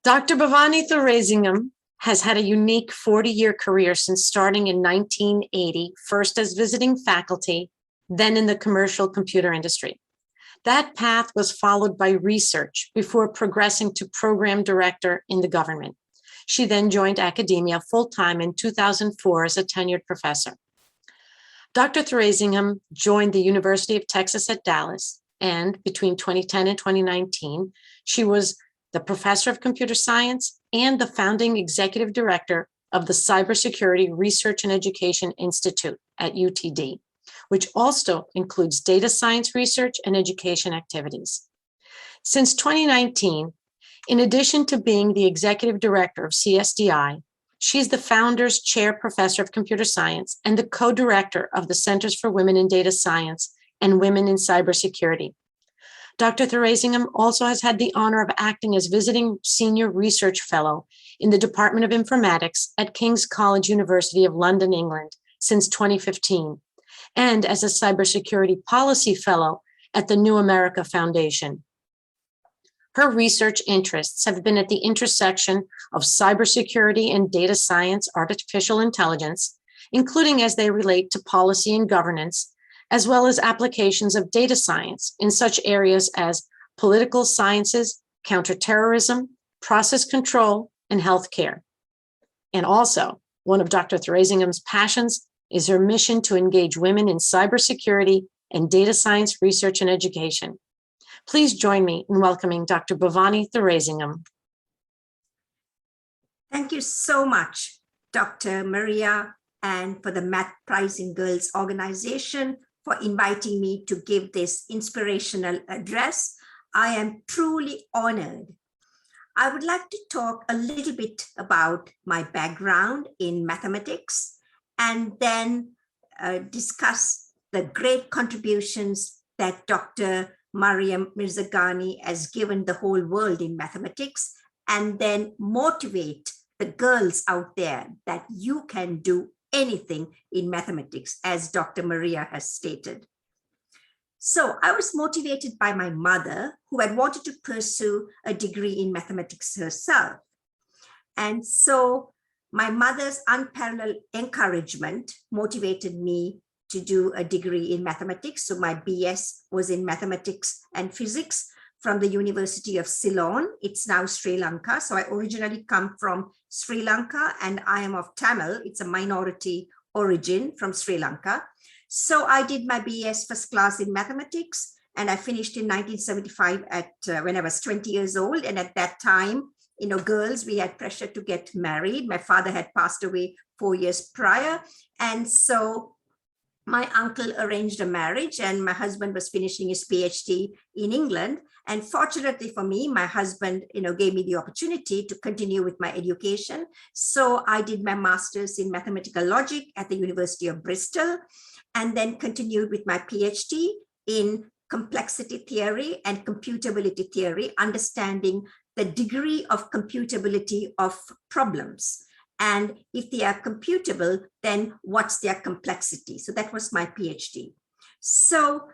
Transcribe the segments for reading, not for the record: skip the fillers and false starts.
Dr. Bhavani Thuraisingham has had a unique 40-year career since starting in 1980, first as visiting faculty, then in the commercial computer industry. That path was followed by research before progressing to program director in the government. She then joined academia full-time in 2004 as a tenured professor. Dr. Thuraisingham joined the University of Texas at Dallas, and between 2010 and 2019, she was the professor of computer science and the founding executive director of the Cybersecurity Research and Education Institute at UTD, which also includes data science research and education activities. Since 2019, in addition to being the executive director of CSDI, she's the founder's chair professor of computer science and the co-director of the Centers for Women in Data Science and Women in Cybersecurity. Dr. Thuraisingham also has had the honor of acting as visiting senior research fellow in the Department of Informatics at King's College, University of London, England, since 2015, and as a cybersecurity policy fellow at the New America Foundation. Her research interests have been at the intersection of cybersecurity and data science, artificial intelligence, including as they relate to policy and governance, as well as applications of data science in such areas as political sciences, counterterrorism, process control, and healthcare. And also, one of Dr. Thuraisingham's passions is her mission to engage women in cybersecurity and data science research and education. Please join me in welcoming Dr. Bhavani Thuraisingham. Thank you so much, Dr. Maria, and for the Math Rising Girls organization for inviting me to give this inspirational address. I am truly honored. I would like to talk a little bit about my background in mathematics and then discuss the great contributions that Dr. Mariam Mirzaghani has given the whole world in mathematics, and then motivate the girls out there that you can do anything in mathematics, as Dr. Maria has stated. So I was motivated by my mother, who had wanted to pursue a degree in mathematics herself. And so my mother's unparalleled encouragement motivated me to do a degree in mathematics. So my BS was in mathematics and physics from the University of Ceylon. It's now Sri Lanka. So I originally come from Sri Lanka and I am of Tamil. It's a minority origin from Sri Lanka. So I did my BS first class in mathematics and I finished in 1975 when I was 20 years old. And at that time, you know, girls, we had pressure to get married. My father had passed away 4 years prior. And so my uncle arranged a marriage and my husband was finishing his PhD in England. And fortunately for me, my husband, you know, gave me the opportunity to continue with my education. So I did my master's in mathematical logic at the University of Bristol, and then continued with my PhD in complexity theory and computability theory, understanding the degree of computability of problems. And if they are computable, then what's their complexity? So that was my PhD. So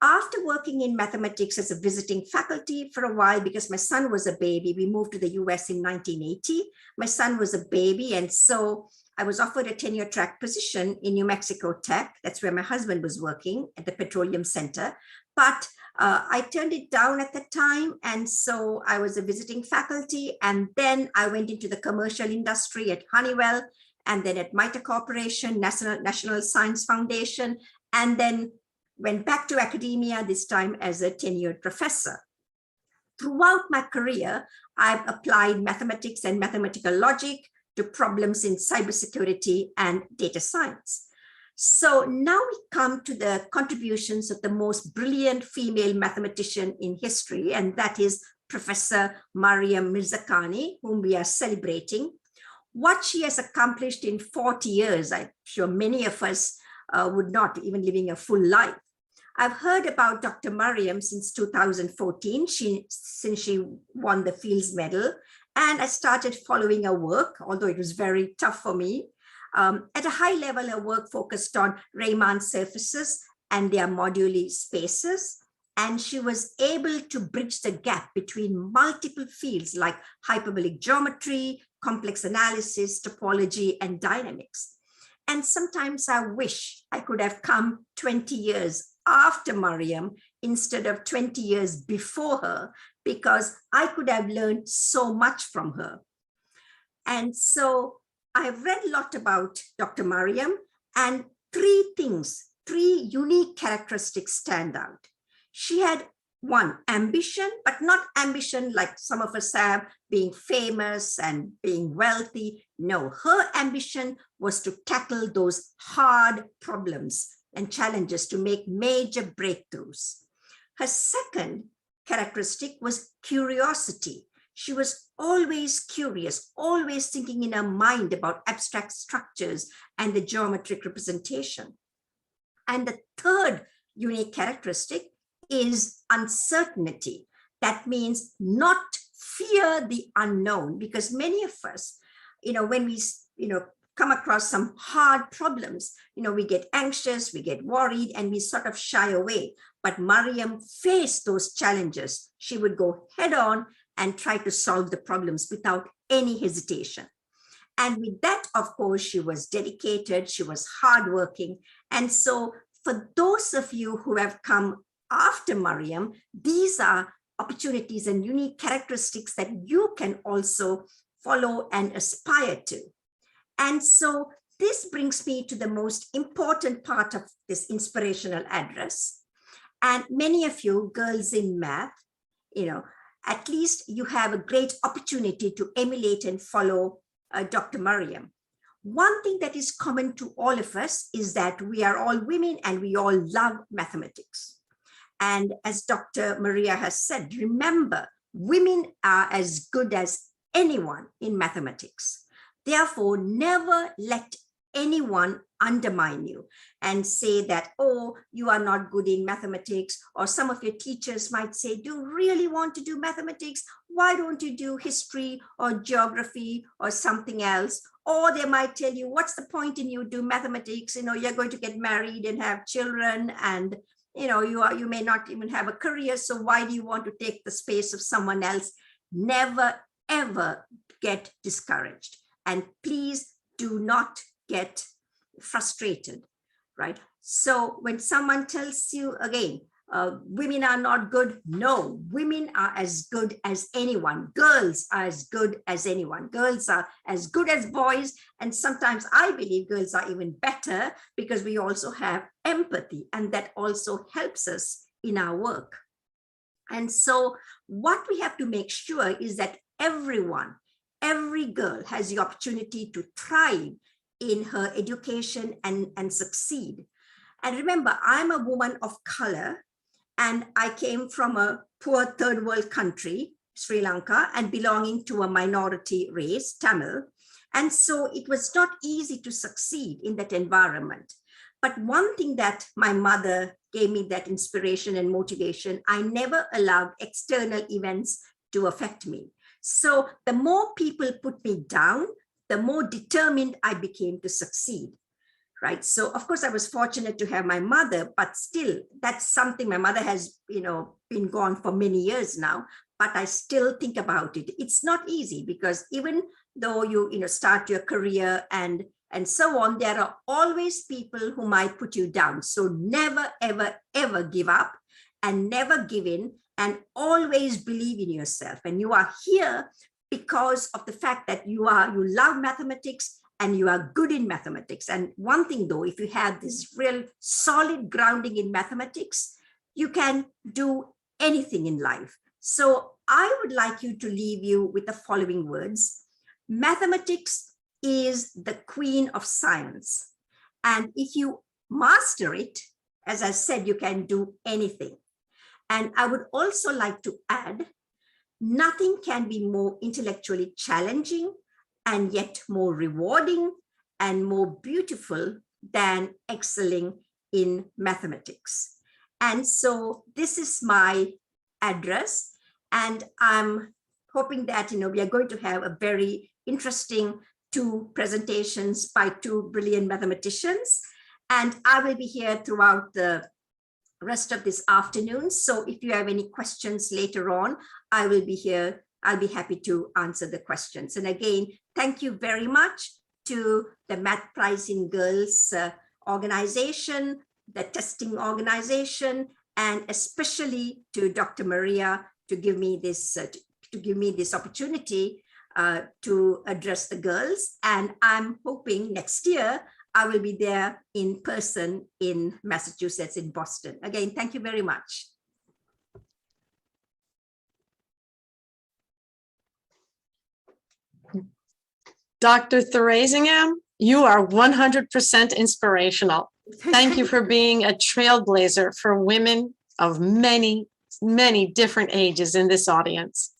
after working in mathematics as a visiting faculty for a while, because my son was a baby, we moved to the US in 1980. My son was a baby. And so I was offered a tenure track position in New Mexico Tech. That's where my husband was working at the Petroleum Center. But I turned it down at the time. And so I was a visiting faculty. And then I went into the commercial industry at Honeywell, and then at MITA Corporation, National Science Foundation, and then went back to academia, this time as a tenured professor. Throughout my career, I've applied mathematics and mathematical logic to problems in cybersecurity and data science. So now we come to the contributions of the most brilliant female mathematician in history, and that is Professor Mariam Mirzaghani, whom we are celebrating. What she has accomplished in 40 years, I'm sure many of us would not even living a full life. I've heard about Dr. Mariam since 2014, since she won the Fields Medal, and I started following her work, although it was very tough for me. At a high level, her work focused on Riemann surfaces and their moduli spaces. and she was able to bridge the gap between multiple fields like hyperbolic geometry, complex analysis, topology, and dynamics. And sometimes I wish I could have come 20 years after Mariam instead of 20 years before her, because I could have learned so much from her. And so I've read a lot about Dr. Mariam, and three unique characteristics stand out. She had one, ambition, but not ambition like some of us have, being famous and being wealthy. No, her ambition was to tackle those hard problems and challenges to make major breakthroughs. Her second characteristic was curiosity. She was always curious, always thinking in her mind about abstract structures and the geometric representation. And the third unique characteristic is uncertainty. That means not fear the unknown, because many of us, when we, come across some hard problems, we get anxious, we get worried, and we sort of shy away. But Mariam faced those challenges. She would go head on and try to solve the problems without any hesitation. And with that, of course, she was dedicated, she was hardworking. And so for those of you who have come after Mariam, these are opportunities and unique characteristics that you can also follow and aspire to. And so this brings me to the most important part of this inspirational address. And many of you girls in math, at least you have a great opportunity to emulate and follow Dr. Mariam. One thing that is common to all of us is that we are all women and we all love mathematics. And as Dr. Maria has said, remember, women are as good as anyone in mathematics. Therefore, never let anyone undermine you and say that, oh, you are not good in mathematics. Or some of your teachers might say, do you really want to do mathematics? Why don't you do history or geography or something else? Or they might tell you, what's the point in you do mathematics? You're going to get married and have children, and you may not even have a career. So why do you want to take the space of someone else? Never, ever get discouraged. And please do not get frustrated, right? So when someone tells you again, women are not good, no, women are as good as anyone. Girls are as good as anyone. Girls are as good as boys. And sometimes I believe girls are even better because we also have empathy, and that also helps us in our work. And so what we have to make sure is that every girl has the opportunity to thrive in her education and succeed. And remember, I'm a woman of color, and I came from a poor third world country, Sri Lanka, and belonging to a minority race, Tamil. And so it was not easy to succeed in that environment. But one thing that my mother gave me, that inspiration and motivation, I never allowed external events to affect me. So the more people put me down, the more determined I became to succeed, right? So of course I was fortunate to have my mother, but still that's something. My mother has, been gone for many years now, but I still think about it. It's not easy, because even though you, start your career and so on, there are always people who might put you down. So never, ever, ever give up and never give in, and always believe in yourself. And you are here because of the fact that you love mathematics and you are good in mathematics. And one thing though, if you have this real solid grounding in mathematics, you can do anything in life. So I would like you to leave you with the following words. Mathematics is the queen of science. And if you master it, as I said, you can do anything. And I would also like to add, nothing can be more intellectually challenging and yet more rewarding and more beautiful than excelling in mathematics. And so this is my address, and I'm hoping that we are going to have a very interesting 2 presentations by 2 brilliant mathematicians, and I will be here throughout the rest of this afternoon. So if you have any questions later on, I will be here. I'll be happy to answer the questions. And again, thank you very much to the Math Pricing Girls organization, the testing organization, and especially to Dr. Maria to give me this opportunity to address the girls. And I'm hoping next year I will be there in person in Massachusetts, in Boston. Again, thank you very much. Dr. Thuraisingham, you are 100% inspirational. Thank you for being a trailblazer for women of many, many different ages in this audience.